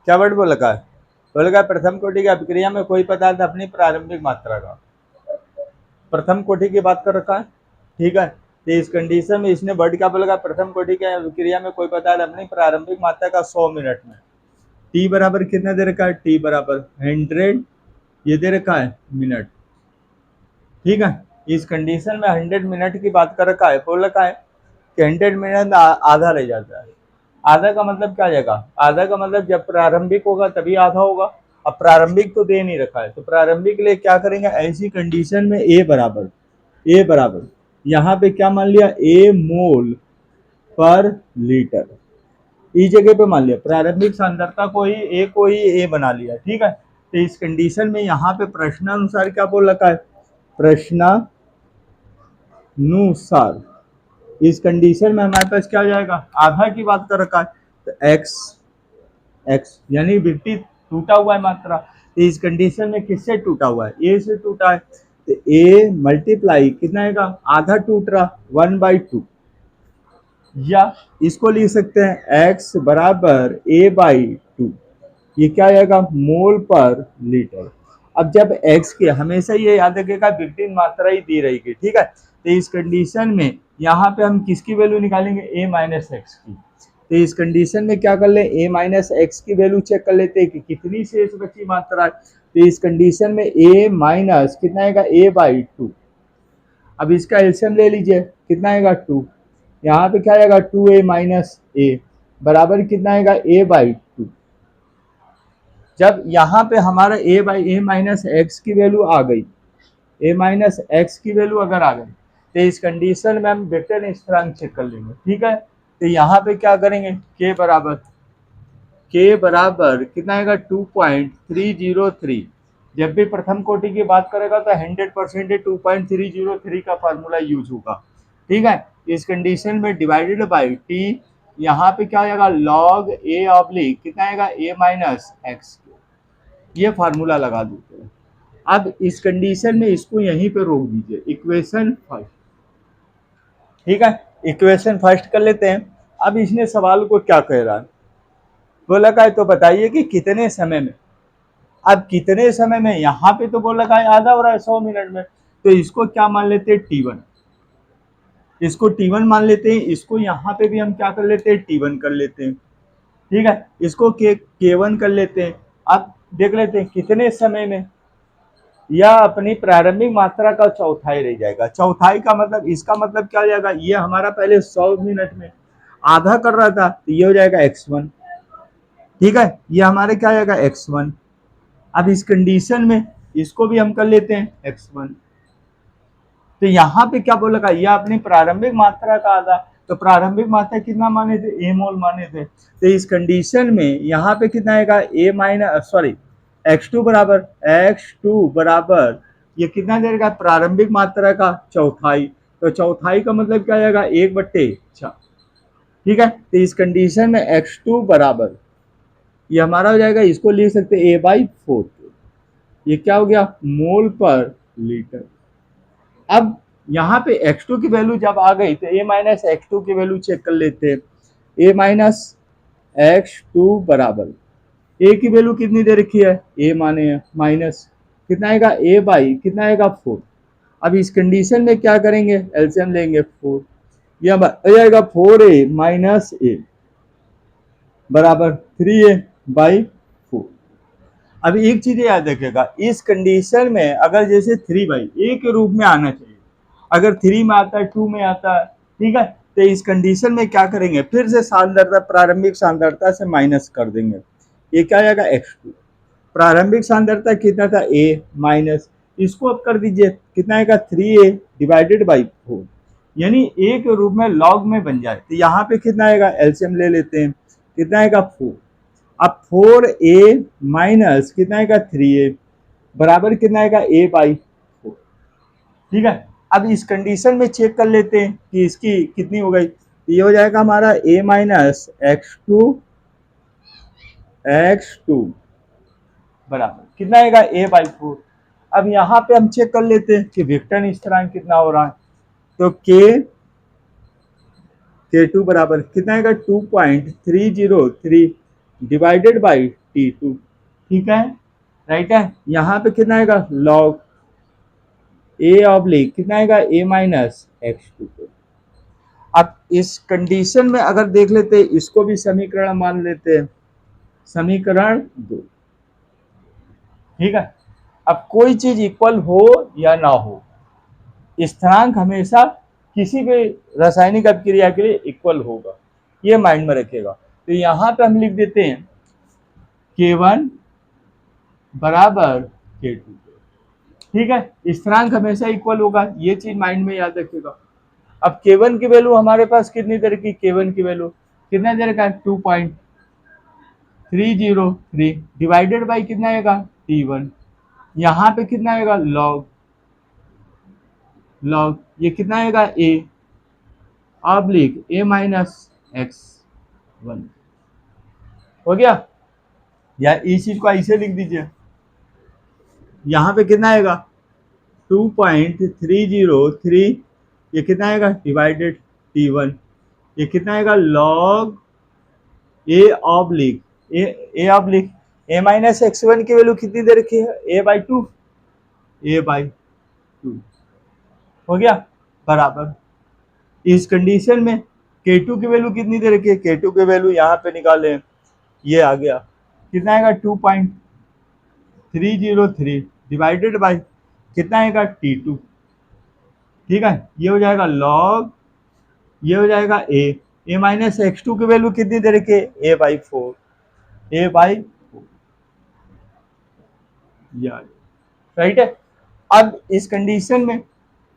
क्या वर्ड बोला का है? बोला का प्रथम कोटि की अभिक्रिया में कोई पदार्थ अपनी प्रारंभिक मात्रा का, प्रथम कोटि की बात कर रखा है, ठीक है। तो इस कंडीशन में इसने वर्ड क्या बोला, प्रथम कोटि की अभिक्रिया में कोई पदार्थ अपनी प्रारंभिक मात्रा का 100 मिनट में, टी बराबर कितना दे रखा है, टी बराबर 100, ये दे रखा है मिनट, ठीक है। इस कंडीशन में 100 मिनट की बात कर रखा है, बोल रखा है कि 100 मिनट आधा रह जाता है। आधा का मतलब क्या जाएगा, आधा का मतलब जब प्रारंभिक होगा तभी आधा होगा। अब प्रारंभिक तो दे नहीं रखा है, तो प्रारंभिक के लिए क्या करेंगे, ऐसी कंडीशन में ए बराबर यहाँ पे क्या मान लिया, ए मोल पर लीटर, इस जगह पे मान लिया प्रारंभिक सांद्रता को ही ए बना लिया, ठीक है। तो इस कंडीशन में यहाँ पे प्रश्नानुसार क्या बोल रखा है, प्रश्नानुसार इस कंडीशन में हमारे पास क्या हो जाएगा, आधा की बात कर रखा है, तो एक्स यानी विपरीत टूटा हुआ है मात्रा। तो इस कंडीशन में किससे टूटा हुआ है, ए से टूटा है, तो ए मल्टीप्लाई कितना आएगा, आधा टूट रहा 1/2, या इसको लिख सकते हैं एक्स बराबर a/2, ये क्या आएगा, मोल पर लीटर। अब जब x के, हमेशा ये याद रखिएगा विपरीत मात्रा ही दी रहेगी, ठीक है। तो इस कंडीशन में यहाँ पे हम किसकी वैल्यू निकालेंगे, a माइनस एक्स की। तो इस कंडीशन में क्या कर ले, a माइनस एक्स की वैल्यू चेक कर लेते हैं कि कितनी शेष बची मात्रा है। तो इस कंडीशन में a माइनस कितना आएगा, a/2। अब इसका एलसीएम ले लीजिए, कितना आएगा 2, यहाँ पे क्या आएगा 2a माइनस ए बराबर कितना आएगा, a/2। जब यहाँ पे हमारा a माइनस एक्स की वैल्यू आ गई, a माइनस एक्स की वैल्यू अगर आ गई, तो इस कंडीशन में हम वेक्टर स्थिरांक चेक कर लेंगे, ठीक है। तो यहाँ पे क्या करेंगे, k बराबर कितना आएगा 2.303। जब भी प्रथम कोटि की बात करेगा तो 100% 2.303 का फार्मूला यूज होगा, ठीक है। इस कंडीशन में डिवाइडेड बाई टी, यहाँ पे क्या आएगा, लॉग ए ऑब्लिक कितना आएगा, a माइनस एक्स, ये फार्मूला लगा देते हैं। अब इस कंडीशन में इसको यहीं पे रोक दीजिए, इक्वेशन फर्स्ट, ठीक है। इक्वेशन फर्स्ट कर लेते हैं। अब इसने सवाल को क्या कह रहा है, बोला का है तो बताइए कि कितने समय में। अब कितने समय में, यहाँ पे तो बोला का है आधा हो रहा है 100 मिनट में, तो इसको क्या मान लेते हैं, T1, इसको T1 मान लेते हैं। इसको यहाँ पे भी हम क्या कर लेते हैं, T1 कर लेते हैं, ठीक है। इसको K1 कर लेते हैं। अब देख लेते हैं कितने समय में, यह अपनी प्रारंभिक मात्रा का चौथाई रह जाएगा। चौथाई का मतलब, इसका मतलब क्या हो जाएगा, ये हमारा पहले 100 मिनट में आधा कर रहा था, तो ये हो जाएगा x1, ठीक है। ये हमारे क्या आएगा x1। अब इस कंडीशन में इसको भी हम कर लेते हैं x1। तो यहाँ पे क्या बोला, यह अपनी प्रारंभिक मात्रा का आधा, तो प्रारंभिक मात्रा कितना माने थे, a मोल माने थे। तो इस कंडीशन में यहाँ पे कितना आएगा, a माइनस सॉरी x2 बराबर ये कितना देगा, प्रारंभिक मात्रा का चौथाई। तो चौथाई का मतलब क्या आएगा, 1/6, ठीक है। तो इस कंडीशन में x2 बराबर ये हमारा हो जाएगा, इसको लिख सकते हैं a/4, ये क्या हो गया, मोल पर लीटर। अब यहाँ पे x2 की वैल्यू जब आ गई तो a माइनस एक्स2 की वैल्यू चेक कर लेते हैं। a माइनस x2 बराबर a की वैल्यू कितनी दे रखी है, a माने माइनस कितना आएगा, a/ कितना आएगा 4। अब इस कंडीशन में क्या करेंगे, एलसीएम लेंगे 4, यह आ जाएगा 4a माइनस a बराबर 3a/4। अब एक चीज याद रखिएगा, इस कंडीशन में अगर जैसे 3/a के रूप में आना चाहिए, अगर 3 में आता है, 2 में आता है, ठीक है। तो इस कंडीशन में क्या करेंगे, फिर से सांद्रता, प्रारंभिक सांद्रता से माइनस कर देंगे, ये क्या आएगा x2। प्रारंभिक सांद्रता कितना था, a माइनस, इसको अब कर दीजिए, कितना आएगा 3a डिवाइडेड बाई 4, यानी a के रूप में लॉग में बन जाए। तो यहाँ पे कितना आएगा, एलसीएम ले लेते हैं, कितना आएगा 4। अब 4a माइनस कितना आएगा 3a बराबर कितना आएगा, a/4, ठीक है। अब इस कंडीशन में चेक कर लेते हैं कि इसकी कितनी हो गई, ये हो जाएगा हमारा a माइनस x2 बराबर कितना आएगा, a/4। अब यहाँ पे हम चेक कर लेते हैं कि वेक्टर स्थिरांक कितना हो रहा है, तो k2 बराबर कितना आएगा 2.303 डिवाइडेड बाई T2। ठीक है, राइट है। यहाँ पे कितना आएगा लॉग ए ऑब्लिक कितना आएगा ए माइनस x2 पे। अब इस कंडीशन में अगर देख लेते हैं, इसको भी समीकरण मान लेते हैं, समीकरण 2। ठीक है, अब कोई चीज इक्वल हो या ना हो, स्थिरांक हमेशा किसी भी रासायनिक अभिक्रिया के लिए इक्वल होगा, ये माइंड में रखेगा। तो यहां पे हम लिख देते हैं K1 बराबर K2। ठीक है, स्थिरांक हमेशा इक्वल होगा, ये चीज माइंड में याद रखिएगा। अब K1 की वैल्यू हमारे पास कितनी देर की, K1 की वैल्यू कितना देर का 2.303 डिवाइडेड बाई कितना आएगा T1। यहाँ पे कितना आएगा लॉग लॉग ये कितना आएगा A oblique A minus x1 हो गया। या इस चीज को ऐसे लिख दीजिए, यहाँ पे कितना आएगा 2.303, ये कितना आएगा डिवाइडेड T1, ये कितना आएगा log A oblique A minus x1 की वैल्यू कितनी दे रखी है a/2 हो गया बराबर। इस कंडीशन में K2 की वैल्यू कितनी दे रखी है, K2 की वैल्यू यहाँ पे निकाले, ये आ गया कितना आएगा 2.303 डिवाइडेड बाई कितना आएगा T2। ठीक है, ये हो जाएगा लॉग, ये हो जाएगा ए माइनस x2 की वैल्यू कितनी दे रखी है a/4 राइट है। अब इस कंडीशन में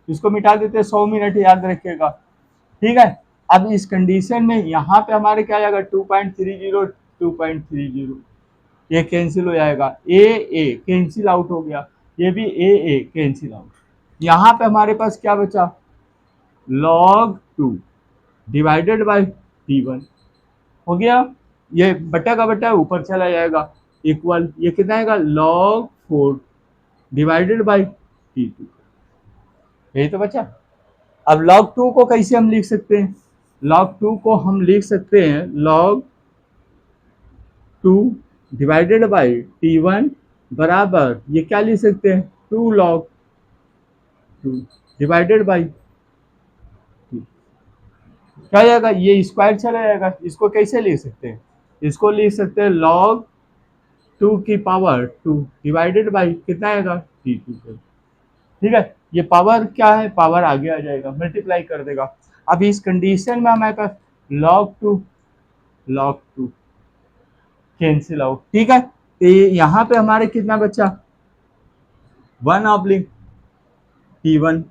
इसको मिटा देते हैं, 100 मिनट याद रखिएगा। ठीक है, अब इस कंडीशन में यहाँ पे हमारे क्या आएगा 2.30 ये कैंसिल हो जाएगा, ए कैंसिल आउट हो गया, ये भी ए कैंसिल आउट। यहाँ पे हमारे पास क्या बचा log 2 डिवाइडेड बाई T1 हो गया, ये बटा का बटा ऊपर चला जाएगा इक्वल, ये कितना आएगा log 4 डिवाइडेड बाई T2। यही तो बचा। अब log 2 को कैसे हम लिख सकते हैं, log 2 को हम लिख सकते हैं log 2 डिवाइडेड बाई T1 बराबर, ये क्या लिख सकते हैं 2 log 2 डिवाइडेड बाई क्या जाएगा, ये स्क्वायर चला जाएगा। इसको कैसे लिख सकते हैं, इसको लिख सकते हैं log 2 की पावर 2 डिवाइडेड बाई कितना आएगा T2 पे। ठीक है, ये पावर क्या है, पावर आगे आ जाएगा, मल्टीप्लाई कर देगा। अब इस कंडीशन में हमारे पास log 2 कैंसिल आउट। ठीक है, तो यहाँ पे हमारे कितना बचा 1 ऑब्लिक T1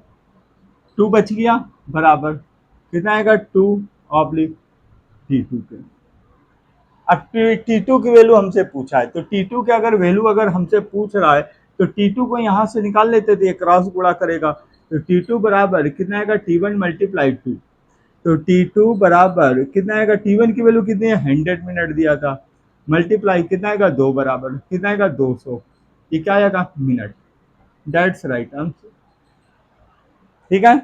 2 बच गया बराबर कितना आएगा 2 ऑब्लिक T2 के। अब T2 की वैल्यू हमसे पूछा है, तो T2 के अगर वैल्यू अगर हमसे पूछ रहा है तो T2 को यहाँ से निकाल लेते थे, क्रॉस गुणा करेगा तो T2 बराबर कितना आएगा T1 मल्टीप्लाई 2, तो T2 बराबर कितना आएगा, T1 की वैल्यू कितनी है 100 मिनट दिया था, मल्टीप्लाई कितना आएगा 2 बराबर कितना आएगा 200, ये क्या आएगा मिनट। That's right answer. ठीक है।